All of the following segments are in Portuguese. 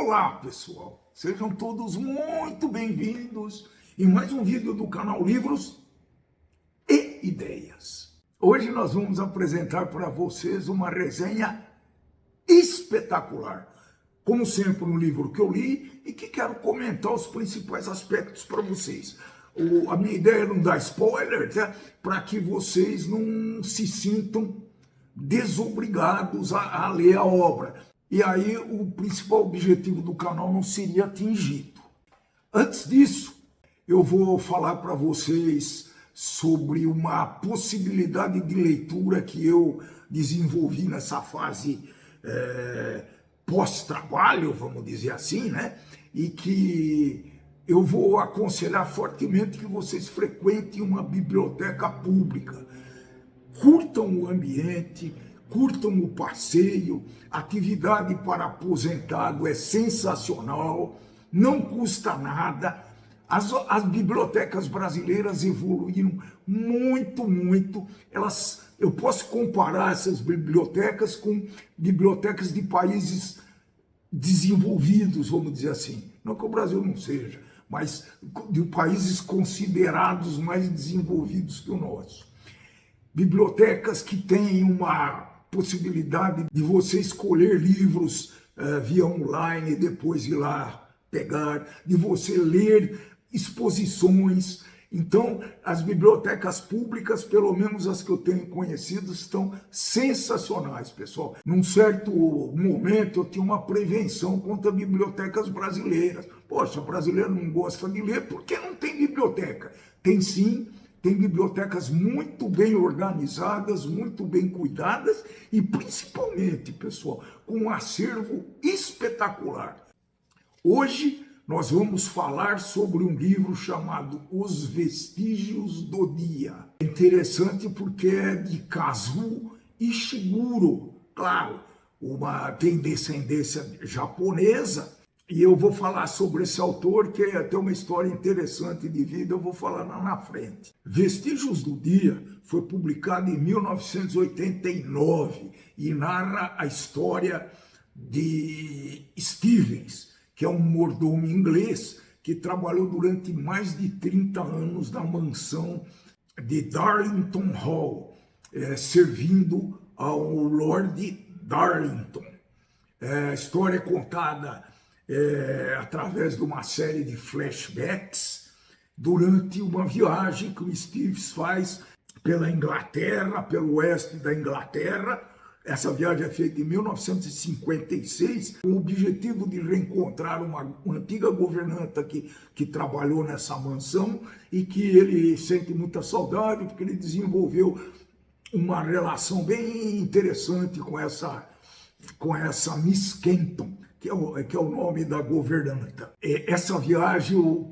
Olá, pessoal! Sejam todos muito bem-vindos em mais um vídeo do canal Livros e Ideias. Hoje nós vamos apresentar para vocês uma resenha espetacular. Como sempre, um livro que eu li e que quero comentar os principais aspectos para vocês. A minha ideia é não dar spoiler, né? Para que vocês não se sintam desobrigados a ler a obra. E aí o principal objetivo do canal não seria atingido. Antes disso, eu vou falar para vocês sobre uma possibilidade de leitura que eu desenvolvi nessa fase pós-trabalho, vamos dizer assim, né? E que eu vou aconselhar fortemente que vocês frequentem uma biblioteca pública. Curtam o ambiente, curtam o passeio, atividade para aposentado é sensacional, não custa nada. As bibliotecas brasileiras evoluíram muito. Eu posso comparar essas bibliotecas com bibliotecas de países desenvolvidos, vamos dizer assim. Não que o Brasil não seja, mas de países considerados mais desenvolvidos que o nosso. Bibliotecas que têm uma possibilidade de você escolher livros via online e depois ir lá pegar, de você ler exposições. Então, as bibliotecas públicas, pelo menos as que eu tenho conhecido, estão sensacionais, pessoal. Num certo momento, eu tinha uma prevenção contra bibliotecas brasileiras. Poxa, brasileiro não gosta de ler porque não tem biblioteca. Tem sim. Tem bibliotecas muito bem organizadas, muito bem cuidadas e principalmente, pessoal, com um acervo espetacular. Hoje nós vamos falar sobre um livro chamado Os Vestígios do Dia. É interessante porque é de Kazuo Ishiguro, claro, tem descendência japonesa. E eu vou falar sobre esse autor, que tem uma história interessante de vida, eu vou falar lá na frente. Vestígios do Dia foi publicado em 1989 e narra a história de Stevens, que é um mordomo inglês que trabalhou durante mais de 30 anos na mansão de Darlington Hall, servindo ao Lord Darlington. A história é contada através de uma série de flashbacks durante uma viagem que o Stevens faz pela Inglaterra, pelo oeste da Inglaterra. Essa viagem é feita em 1956, com o objetivo de reencontrar uma antiga governanta que trabalhou nessa mansão e que ele sente muita saudade, porque ele desenvolveu uma relação bem interessante com essa Miss Kenton, que é o nome da governanta. Essa viagem, o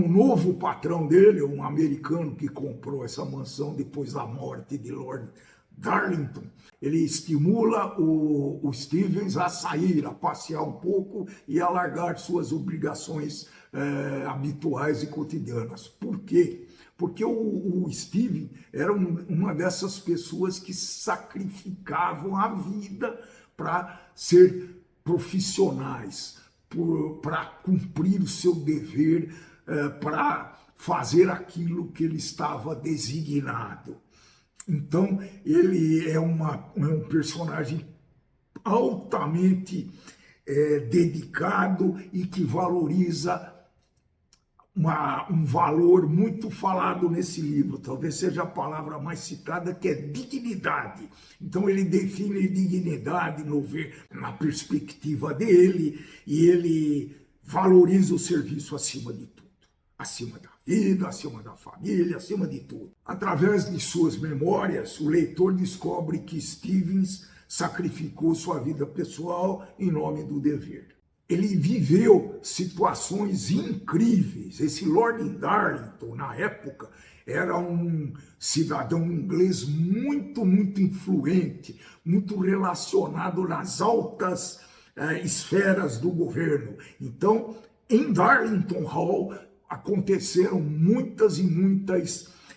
novo patrão dele, um americano que comprou essa mansão depois da morte de Lord Darlington, ele estimula o Stevens a sair, a passear um pouco e a largar suas obrigações habituais e cotidianas. Por quê? Porque o Stevens era uma dessas pessoas que sacrificavam a vida para ser profissionais, para cumprir o seu dever, para fazer aquilo que ele estava designado. Então, ele é um personagem altamente dedicado e que valoriza um valor muito falado nesse livro, talvez seja a palavra mais citada, que é dignidade. Então ele define dignidade na perspectiva dele, e ele valoriza o serviço acima de tudo, acima da vida, acima da família, acima de tudo. Através de suas memórias, o leitor descobre que Stevens sacrificou sua vida pessoal em nome do dever. Ele viveu situações incríveis. Esse Lord Darlington, na época, era um cidadão inglês muito influente, muito relacionado nas altas esferas do governo. Então, em Darlington Hall, aconteceram muitas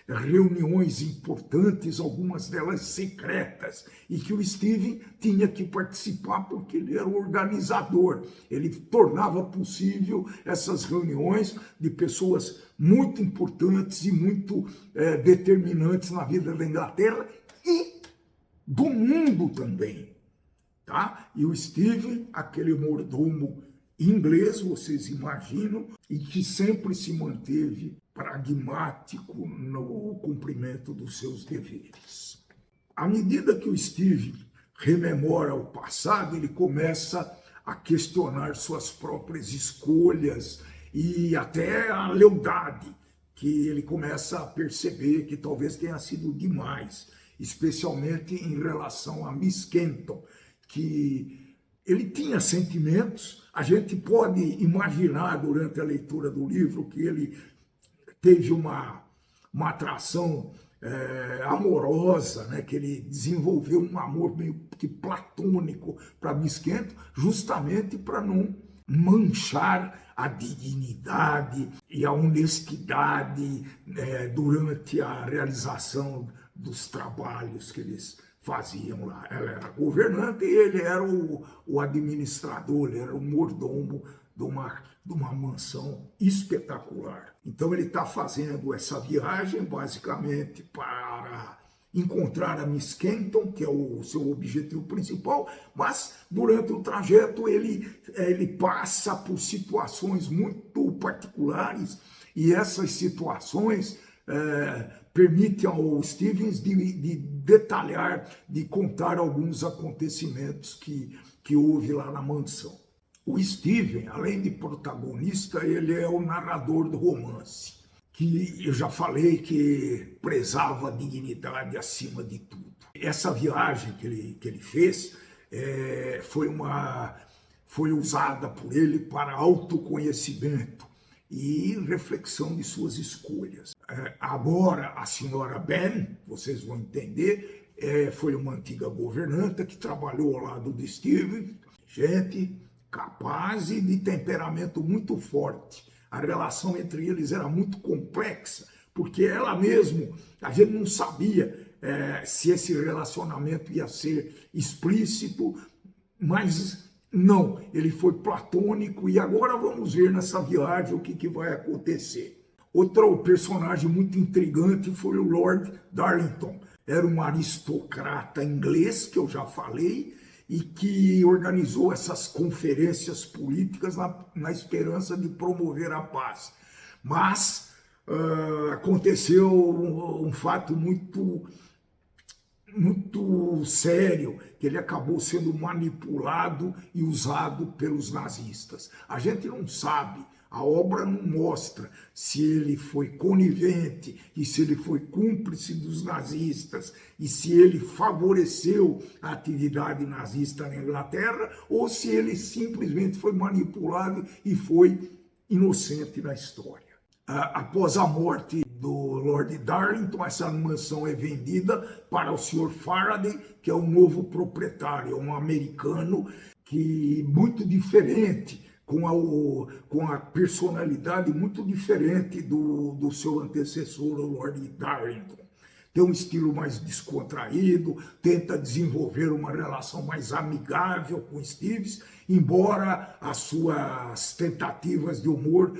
reuniões importantes, algumas delas secretas, e que o Stephen tinha que participar porque ele era o organizador. Ele tornava possível essas reuniões de pessoas muito importantes e muito determinantes na vida da Inglaterra e do mundo também. Tá? E o Stephen, aquele mordomo inglês, vocês imaginam, e que sempre se manteve pragmático no cumprimento dos seus deveres. À medida que o Stephen rememora o passado, ele começa a questionar suas próprias escolhas e até a lealdade, que ele começa a perceber que talvez tenha sido demais, especialmente em relação a Miss Kenton, que ele tinha sentimentos. A gente pode imaginar durante a leitura do livro que ele teve uma atração amorosa, né? Que ele desenvolveu um amor meio que platônico para Miss Kenton, justamente para não manchar a dignidade e a honestidade durante a realização dos trabalhos que eles faziam lá. Ela era governante e ele era o administrador, ele era o mordomo de uma mansão espetacular. Então ele está fazendo essa viagem basicamente para encontrar a Miss Kenton, que é o seu objetivo principal, mas durante o trajeto ele passa por situações muito particulares e essas situações permitem ao Stevens de detalhar, de contar alguns acontecimentos que houve lá na mansão. O Stephen, além de protagonista, ele é o narrador do romance, que eu já falei que prezava a dignidade acima de tudo. Essa viagem que ele fez foi usada por ele para autoconhecimento e reflexão de suas escolhas. Agora, a senhora Ben, vocês vão entender, foi uma antiga governanta que trabalhou ao lado de Stephen, gente capaz e de temperamento muito forte. A relação entre eles era muito complexa, porque ela mesmo, a gente não sabia se esse relacionamento ia ser explícito, mas não, ele foi platônico e agora vamos ver nessa viagem o que vai acontecer. Outro personagem muito intrigante foi o Lord Darlington. Era um aristocrata inglês, que eu já falei, e que organizou essas conferências políticas na esperança de promover a paz. Mas aconteceu um fato muito sério, que ele acabou sendo manipulado e usado pelos nazistas. A gente não sabe, a obra não mostra se ele foi conivente e se ele foi cúmplice dos nazistas e se ele favoreceu a atividade nazista na Inglaterra ou se ele simplesmente foi manipulado e foi inocente na história. Após a morte do Lord Darlington, essa mansão é vendida para o Sr. Faraday, que é o novo proprietário, um americano que muito diferente, com a personalidade muito diferente do seu antecessor, o Lord Darlington. Tem um estilo mais descontraído, tenta desenvolver uma relação mais amigável com Stevens, embora as suas tentativas de humor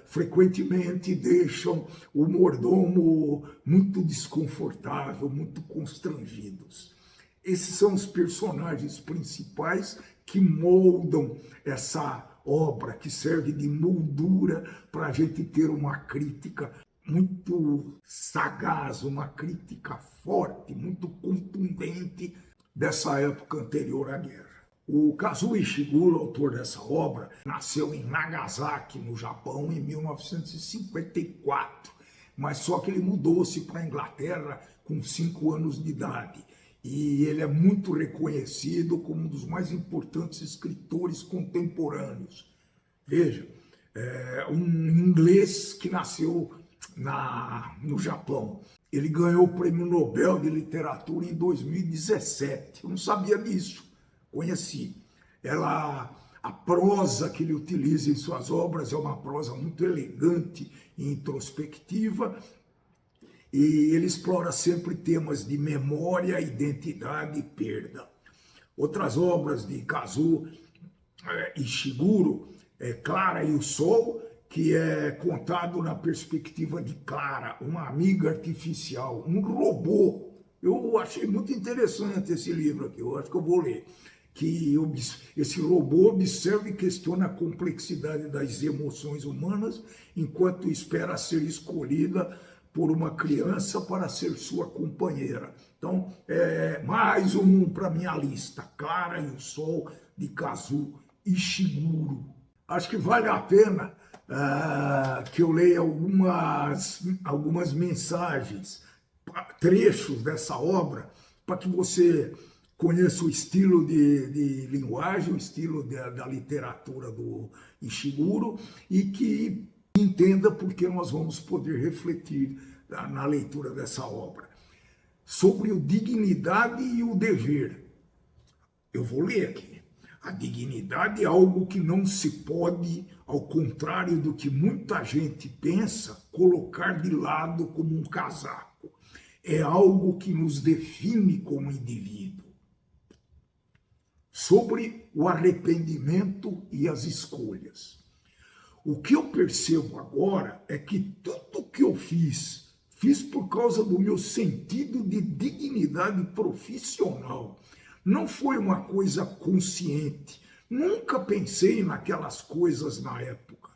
frequentemente deixam o mordomo muito desconfortável, muito constrangidos. Esses são os personagens principais que moldam essa obra, que serve de moldura para a gente ter uma crítica muito sagaz, uma crítica forte, muito contundente dessa época anterior à guerra. O Kazuo Ishiguro, autor dessa obra, nasceu em Nagasaki, no Japão, em 1954, mas só que ele mudou-se para a Inglaterra com 5 anos de idade. E ele é muito reconhecido como um dos mais importantes escritores contemporâneos. Veja, um inglês que nasceu no Japão. Ele ganhou o Prêmio Nobel de Literatura em 2017. Eu não sabia disso, conheci. A prosa que ele utiliza em suas obras é uma prosa muito elegante e introspectiva. e ele explora sempre temas de memória, identidade e perda. Outras obras de Kazuo Ishiguro, Clara e o Sol, que é contado na perspectiva de Clara, uma amiga artificial, um robô. Eu achei muito interessante esse livro aqui, eu acho que eu vou ler. Que esse robô observa e questiona a complexidade das emoções humanas enquanto espera ser escolhida por uma criança para ser sua companheira. Então, mais um para minha lista, Clara e o Sol, de Kazuo Ishiguro. Acho que vale a pena que eu leia algumas mensagens, trechos dessa obra, para que você conheça o estilo de linguagem, o estilo da literatura do Ishiguro e que entenda porque nós vamos poder refletir na leitura dessa obra. Sobre o dignidade e o dever. Eu vou ler aqui. A dignidade é algo que não se pode, ao contrário do que muita gente pensa, colocar de lado como um casaco. É algo que nos define como indivíduo. Sobre o arrependimento e as escolhas. O que eu percebo agora é que tudo que eu fiz por causa do meu sentido de dignidade profissional. Não foi uma coisa consciente. Nunca pensei naquelas coisas na época.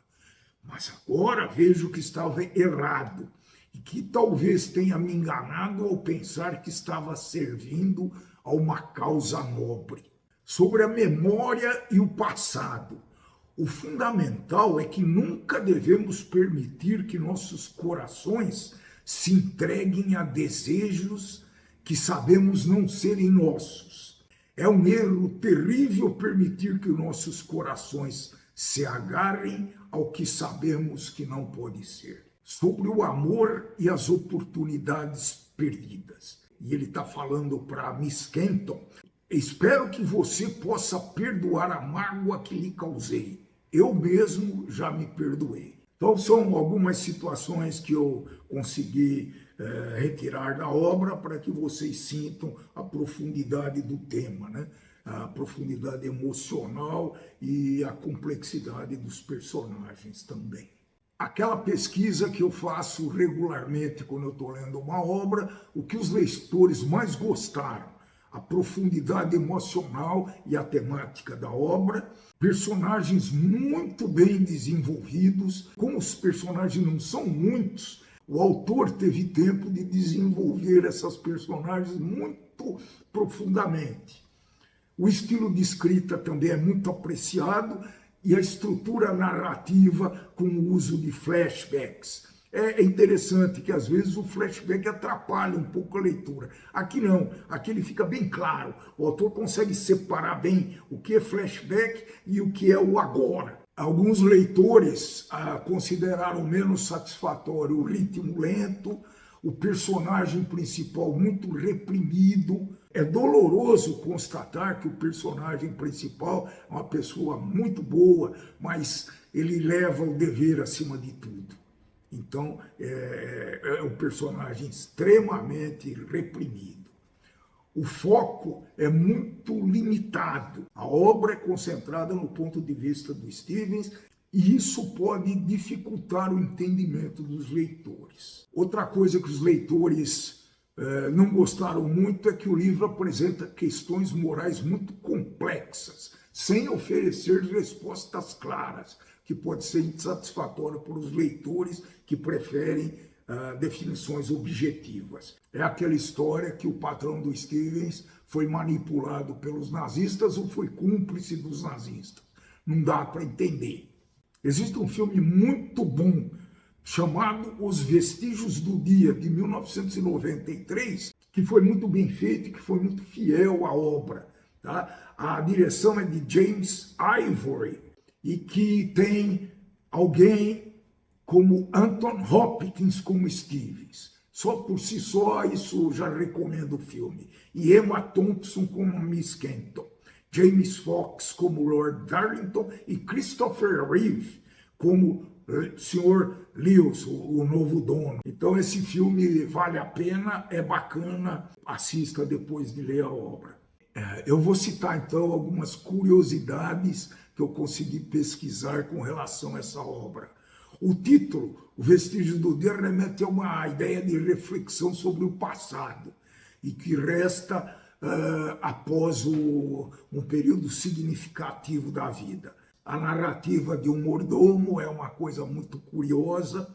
Mas agora vejo que estava errado e que talvez tenha me enganado ao pensar que estava servindo a uma causa nobre. Sobre a memória e o passado. O fundamental é que nunca devemos permitir que nossos corações se entreguem a desejos que sabemos não serem nossos. É um erro terrível permitir que nossos corações se agarrem ao que sabemos que não pode ser. Sobre o amor e as oportunidades perdidas. E ele está falando para Miss Kenton. Espero que você possa perdoar a mágoa que lhe causei. Eu mesmo já me perdoei. Então são algumas situações que eu consegui retirar da obra para que vocês sintam a profundidade do tema, né? A profundidade emocional e a complexidade dos personagens também. Aquela pesquisa que eu faço regularmente quando eu estou lendo uma obra, o que os leitores mais gostaram, a profundidade emocional e a temática da obra, personagens muito bem desenvolvidos. Como os personagens não são muitos, o autor teve tempo de desenvolver essas personagens muito profundamente. O estilo de escrita também é muito apreciado e a estrutura narrativa com o uso de flashbacks. É interessante que às vezes o flashback atrapalha um pouco a leitura. Aqui não, aqui ele fica bem claro. O autor consegue separar bem o que é flashback e o que é o agora. Alguns leitores consideraram menos satisfatório o ritmo lento, o personagem principal muito reprimido. É doloroso constatar que o personagem principal é uma pessoa muito boa, mas ele leva o dever acima de tudo. Então, é um personagem extremamente reprimido. O foco é muito limitado. A obra é concentrada no ponto de vista do Stevens e isso pode dificultar o entendimento dos leitores. Outra coisa que os leitores não gostaram muito é que o livro apresenta questões morais muito complexas, sem oferecer respostas claras, que pode ser insatisfatório para os leitores que preferem definições objetivas. É aquela história que o patrão do Stevens foi manipulado pelos nazistas ou foi cúmplice dos nazistas. Não dá para entender. Existe um filme muito bom chamado Os Vestígios do Dia, de 1993, que foi muito bem feito e que foi muito fiel à obra. Tá? A direção é de James Ivory e que tem alguém como Anthony Hopkins como Stevens. Só por si só, isso já recomendo o filme. E Emma Thompson como Miss Kenton. James Fox como Lord Darlington e Christopher Reeve como senhor Lewis, o novo dono. Então esse filme vale a pena, é bacana, assista depois de ler a obra. Eu vou citar então algumas curiosidades que eu consegui pesquisar com relação a essa obra. O título, O Vestígio do Dia, remete a uma ideia de reflexão sobre o passado e que resta após um período significativo da vida. A narrativa de um mordomo é uma coisa muito curiosa.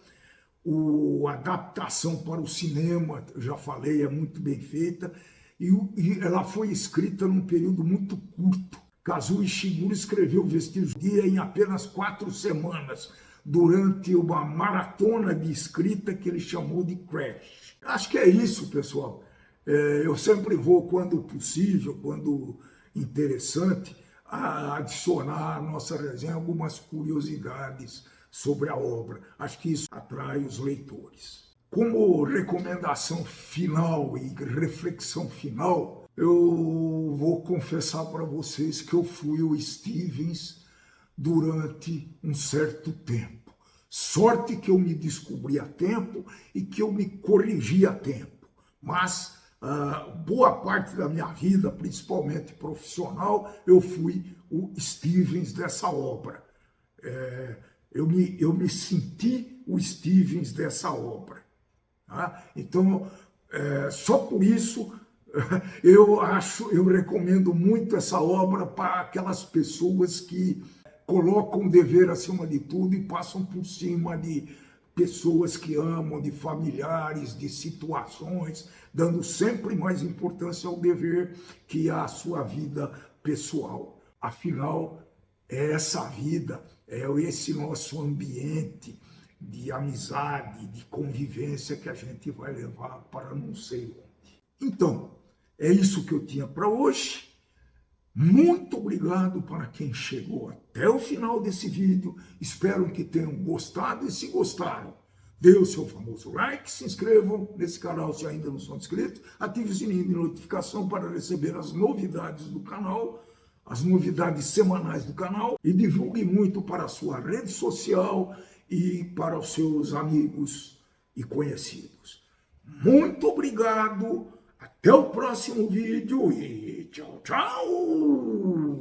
A adaptação para o cinema, eu já falei, é muito bem feita. E ela foi escrita num período muito curto. Kazuo Ishiguro escreveu O Vestígio do Dia em apenas 4 semanas, durante uma maratona de escrita que ele chamou de Crash. Acho que é isso, pessoal. Eu sempre vou, quando possível, quando interessante, adicionar à nossa resenha algumas curiosidades sobre a obra. Acho que isso atrai os leitores. Como recomendação final e reflexão final, eu vou confessar para vocês que eu fui o Stevens durante um certo tempo. Sorte que eu me descobri a tempo e que eu me corrigi a tempo. Mas boa parte da minha vida, principalmente profissional, eu fui o Stevens dessa obra. Eu me senti o Stevens dessa obra. Tá? Então, só por isso, eu recomendo muito essa obra para aquelas pessoas que colocam o dever acima de tudo e passam por cima de pessoas que amam, de familiares, de situações, dando sempre mais importância ao dever que à sua vida pessoal. Afinal, é essa vida, é esse nosso ambiente de amizade, de convivência que a gente vai levar para não sei onde. Então, é isso que eu tinha para hoje. Muito obrigado para quem chegou até o final desse vídeo. Espero que tenham gostado e se gostaram, dê o seu famoso like, se inscrevam nesse canal se ainda não são inscritos, ative o sininho de notificação para receber as novidades do canal, as novidades semanais do canal e divulgue muito para a sua rede social e para os seus amigos e conhecidos. Muito obrigado, até o próximo vídeo e tchau, tchau!